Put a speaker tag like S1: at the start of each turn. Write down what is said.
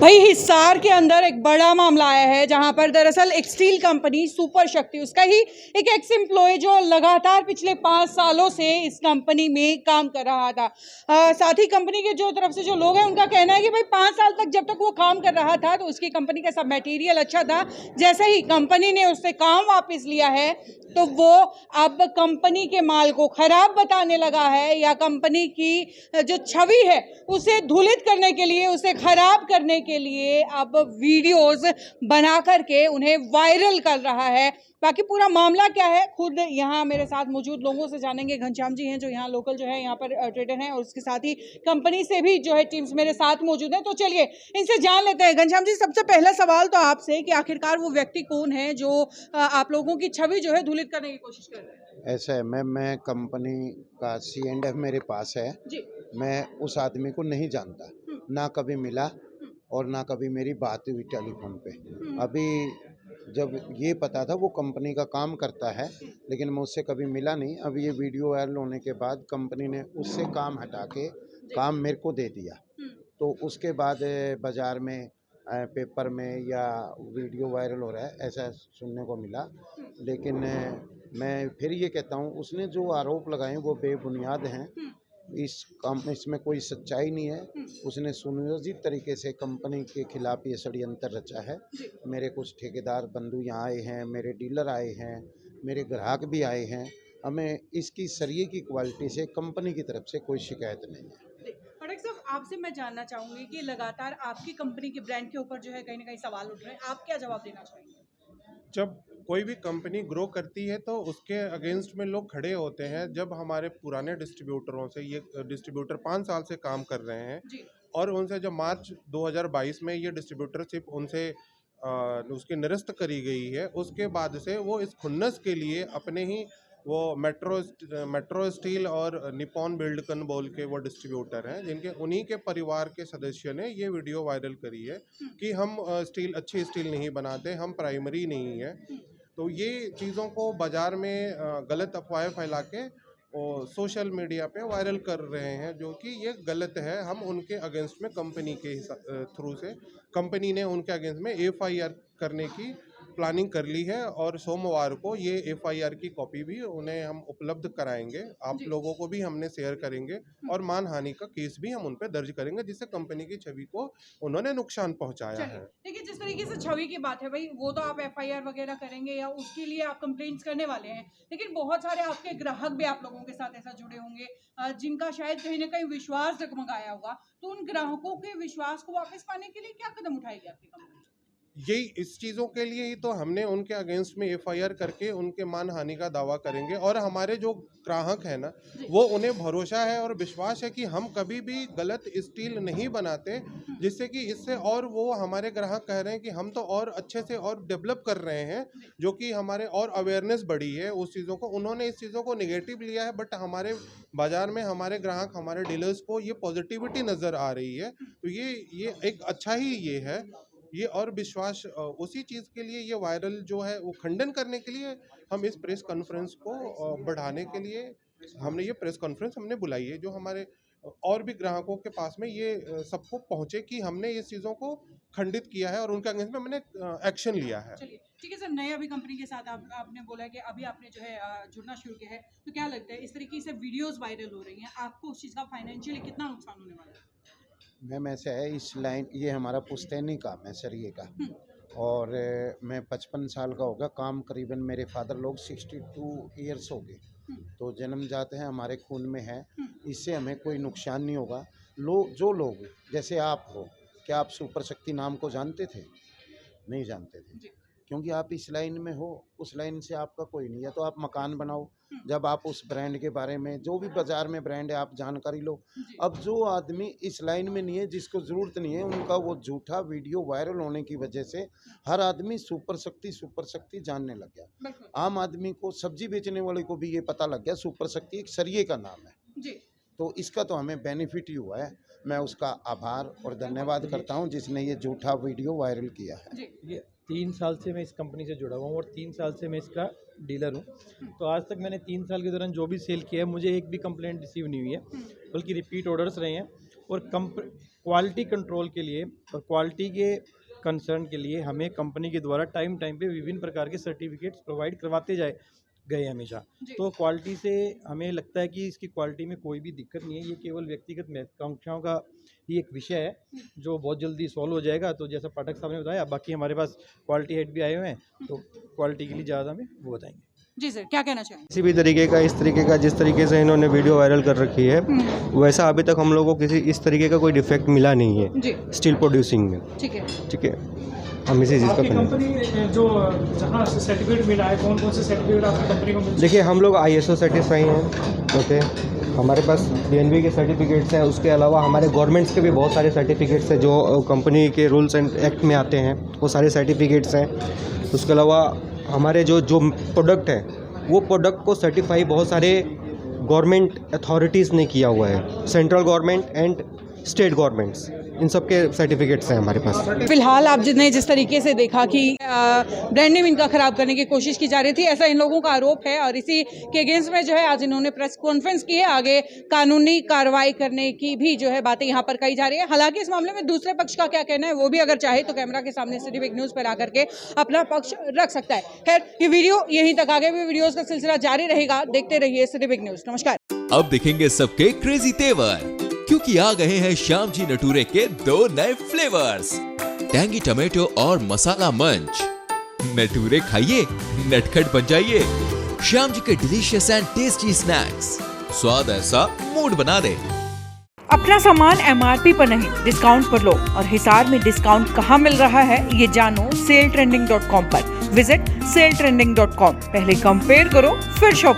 S1: भाई हिसार के अंदर एक बड़ा मामला आया है जहां पर दरअसल एक स्टील कंपनी सुपर शक्ति उसका ही एक एक्स एम्प्लॉय जो लगातार पिछले 5 सालों से इस कंपनी में काम कर रहा था। साथ ही कंपनी के जो तरफ से जो लोग हैं उनका कहना है कि भाई 5 साल तक जब तक वो काम कर रहा था तो उसकी कंपनी का सब मटेरियल अच्छा था। जैसे ही कंपनी ने उससे काम वापस लिया है तो वो अब कंपनी के माल को खराब बताने लगा है या कंपनी की जो छवि है उसे धूलित करने के लिए, उसे खराब करने के लिए अब वीडियोस बना करके उन्हें वायरल कर रहा है। बाकी पूरा मामला क्या है खुद यहाँ मेरे साथ मौजूद लोगों से जानेंगे। घनश्याम जी हैं जो यहाँ लोकल जो है यहाँ पर ट्रेडर हैं और उसके साथ ही कंपनी से भी जो है टीम्स मेरे साथ मौजूद हैं। तो चलिए इनसे जान लेते हैं। घनश्याम जी, सबसे पहला सवाल तो आपसे कि आखिरकार वो व्यक्ति कौन है जो आप लोगों की छवि जो है धूलित करने की कोशिश कर रहे हैं?
S2: ऐसा है मैं कंपनी का C&F मेरे पास है
S1: जी।
S2: मैं उस आदमी को नहीं जानता, ना कभी मिला और ना कभी मेरी बात हुई टेलीफोन पे। अभी जब ये पता था वो कंपनी का काम करता है लेकिन मैं उससे कभी मिला नहीं। अभी ये वीडियो वायरल होने के बाद कंपनी ने उससे काम हटा के काम मेरे को दे दिया, तो उसके बाद बाज़ार में पेपर में या वीडियो वायरल हो रहा है ऐसा सुनने को मिला। लेकिन मैं फिर ये कहता हूँ उसने जो आरोप लगाए वो बेबुनियाद हैं। इसमें कोई सच्चाई नहीं है। उसने सुनियोजित तरीके से कंपनी के खिलाफ ये षड्यंत्र रचा है। मेरे कुछ ठेकेदार बंधु यहाँ आए हैं, मेरे डीलर आए हैं, मेरे ग्राहक भी आए हैं। हमें इसकी सरिये की क्वालिटी से कंपनी की तरफ से कोई शिकायत नहीं है।
S1: पटक साहब, आपसे मैं जानना चाहूंगी कि लगातार आपकी कंपनी के ब्रांड के ऊपर जो है कहीं ना कहीं सवाल उठ रहे हैं, आप क्या जवाब देना चाहेंगे?
S3: जब कोई भी कंपनी ग्रो करती है तो उसके अगेंस्ट में लोग खड़े होते हैं। जब हमारे पुराने डिस्ट्रीब्यूटरों से ये डिस्ट्रीब्यूटर 5 साल से काम कर रहे हैं
S1: जी।
S3: और उनसे जब मार्च 2022 में ये डिस्ट्रीब्यूटरशिप उनसे उसकी निरस्त करी गई है, उसके बाद से वो इस खुन्नस के लिए अपने ही वो मेट्रो स्टील और निपॉन बिल्डकन बोल के वो डिस्ट्रीब्यूटर हैं जिनके उन्हीं के परिवार के सदस्य ने ये वीडियो वायरल करी है कि हम अच्छी स्टील नहीं बनाते, हम प्राइमरी नहीं है। तो ये चीज़ों को बाज़ार में गलत अफवाहें फैला के और सोशल मीडिया पे वायरल कर रहे हैं, जो कि ये गलत है। हम उनके अगेंस्ट में कंपनी के थ्रू से कंपनी ने उनके अगेंस्ट में FIR करने की प्लानिंग कर ली है और सोमवार को ये FIR की कॉपी भी उन्हें हम उपलब्ध कराएंगे। आप लोगों को भी हमने शेयर करेंगे और मानहानि का केस भी हम उन पर दर्ज करेंगे जिससे कंपनी की छवि को उन्होंने नुकसान पहुंचाया है।
S1: देखिए, जिस तरीके से छवि की बात है भाई, वो तो आप FIR वगैरह करेंगे या उसके लिए आप कंप्लेंट्स करने वाले हैं, लेकिन बहुत सारे आपके ग्राहक भी आप लोगों के साथ ऐसा जुड़े होंगे जिनका शायद कहीं ना कहीं विश्वास डगमगाया होगा। तो उन ग्राहकों के विश्वास को वापस पाने के लिए क्या कदम उठाएगी आपकी कंपनी?
S3: यही इस चीज़ों के लिए ही तो हमने उनके अगेंस्ट में FIR करके उनके मानहानि का दावा करेंगे। और हमारे जो ग्राहक है ना, वो उन्हें भरोसा है और विश्वास है कि हम कभी भी गलत स्टील नहीं बनाते, जिससे कि इससे और वो हमारे ग्राहक कह रहे हैं कि हम तो और अच्छे से और डेवलप कर रहे हैं, जो कि हमारे और अवेयरनेस बढ़ी है उस चीज़ों को। उन्होंने इस चीज़ों को निगेटिव लिया है, बट हमारे बाज़ार में हमारे ग्राहक, हमारे डीलर्स को ये पॉजिटिविटी नज़र आ रही है। तो ये एक अच्छा ही ये है ये। और विश्वास उसी चीज़ के लिए ये वायरल जो है वो खंडन करने के लिए हम इस प्रेस कॉन्फ्रेंस को बढ़ाने के लिए हमने ये प्रेस कॉन्फ्रेंस हमने बुलाई है, जो हमारे और भी ग्राहकों के पास में ये सबको पहुंचे कि हमने इस चीज़ों को खंडित किया है और उनके अगेंस्ट में मैंने एक्शन लिया है।
S1: चलिए ठीक है सर, नए अभी कंपनी के साथ आपने बोला कि अभी आपने जो है जुड़ना शुरू किया है, तो क्या लगता है इस तरीके से वीडियोस वायरल हो रही हैं, आपको उस चीज़ का फाइनेंशियली कितना नुकसान होने वाला है?
S2: मैम ऐसा है, इस लाइन ये हमारा पुश्तैनी काम है सरिये का। और मैं 55 साल का हो गया काम, करीबन मेरे फादर लोग 62 ईयर्स हो गए। तो जन्म जाते हैं हमारे खून में है, इससे हमें कोई नुकसान नहीं होगा। जो लोग जैसे आप हो, क्या आप सुपर शक्ति नाम को जानते थे? नहीं जानते थे, क्योंकि आप इस लाइन में हो। उस लाइन से आपका कोई नहीं है तो आप मकान बनाओ। जब आप उस ब्रांड के बारे में, जो भी बाज़ार में ब्रांड है, आप जानकारी लो। अब जो आदमी इस लाइन में नहीं है, जिसको ज़रूरत नहीं है, उनका वो झूठा वीडियो वायरल होने की वजह से हर आदमी सुपर शक्ति जानने लग गया। आम आदमी को, सब्जी बेचने वाले को भी ये पता लग गया सुपर शक्ति एक सरिये का नाम है। तो इसका तो हमें बेनिफिट ही हुआ है। मैं उसका आभार और धन्यवाद करता हूं जिसने ये झूठा वीडियो वायरल किया है।
S4: ये 3 साल से मैं इस कंपनी से जुड़ा हुआ हूँ और 3 साल से मैं इसका डीलर हूँ। तो आज तक मैंने 3 साल के दौरान जो भी सेल किया है, मुझे एक भी कंप्लेंट रिसीव नहीं हुई है, बल्कि रिपीट ऑर्डर्स रहे हैं। और क्वालिटी कंट्रोल के लिए और क्वालिटी के कंसर्न के लिए हमें कंपनी के द्वारा टाइम टाइम पे विभिन्न प्रकार के सर्टिफिकेट्स प्रोवाइड करवाते गए हमेशा। तो क्वालिटी से हमें लगता है कि इसकी क्वालिटी में कोई भी दिक्कत नहीं है। ये केवल व्यक्तिगत महत्वाकांक्षाओं का ही एक विषय है जो बहुत जल्दी सॉल्व हो जाएगा। तो जैसा पाठक साहब ने बताया, बाकी हमारे पास क्वालिटी हेड भी आए हुए हैं, तो क्वालिटी के लिए ज़्यादा हमें वो बताएंगे।
S1: जी सर, क्या कहना चाहेंगे?
S5: किसी भी तरीके का इस तरीके का जिस तरीके से इन्होंने वीडियो वायरल कर रखी है वैसा अभी तक हम लोगों को किसी इस तरीके का कोई डिफेक्ट मिला नहीं है
S1: जी,
S5: स्टील प्रोड्यूसिंग में।
S1: ठीक है।
S5: ठीक है, हम इसी चीज़ का
S6: आपकी
S5: करना।
S6: कंपनी जो जहाँ से सर्टिफिकेट मिला है, कौन कौन से सर्टिफिकेट आपकी कंपनी को मिले?
S5: देखिए, हम लोग ISO सर्टिफाई हैं। ओके, हमारे पास DNV के सर्टिफिकेट्स हैं। उसके अलावा हमारे गवर्नमेंट्स के भी बहुत सारे सर्टिफिकेट्स हैं जो कंपनी के रूल्स एंड एक्ट में आते हैं, वो सारे सर्टिफिकेट्स हैं। उसके अलावा हमारे जो प्रोडक्ट है वो प्रोडक्ट को सर्टिफाई बहुत सारे गवर्नमेंट अथॉरिटीज़ ने किया हुआ है, central government and state governments, इन सब के सर्टिफिकेट्स हैं हमारे पास।
S1: फिलहाल आप जिसने जिस तरीके से देखा कि ब्रांड नेम इनका खराब करने की कोशिश की जा रही थी, ऐसा इन लोगों का आरोप है और इसी के अगेंस्ट में जो है आज इन्होंने प्रेस कॉन्फ्रेंस की है। आगे कानूनी कार्रवाई करने की भी जो है बातें यहाँ पर कही जा रही है। हालांकि इस मामले में दूसरे पक्ष का क्या कहना है वो भी अगर चाहे तो कैमरा के सामने सिटी बिग न्यूज़ पर आकर के अपना पक्ष रख सकता है। खैर, ये वीडियो यहीं तक, आगे भी वीडियोज का सिलसिला जारी रहेगा। देखते रहिए सिटी बिग न्यूज़। नमस्कार।
S7: अब दिखेंगे सबके क्रेजी तेवर, क्योंकि आ गए हैं श्याम जी नटूरे के 2 नए फ्लेवर्स, टैंगी टमेटो और मसाला मंच। नटूरे खाइए, नटखट बन जाइए। श्याम जी के डिलीशियस एंड टेस्टी स्नैक्स, स्वाद ऐसा मूड बना दे।
S8: अपना सामान MRP पर नहीं, डिस्काउंट पर लो। और हिसार में डिस्काउंट कहाँ मिल रहा है ये जानो सेलट्रेंडिंग.com पर। विजिट सेलट्रेंडिंग.com। पहले कंपेयर करो फिर शॉप।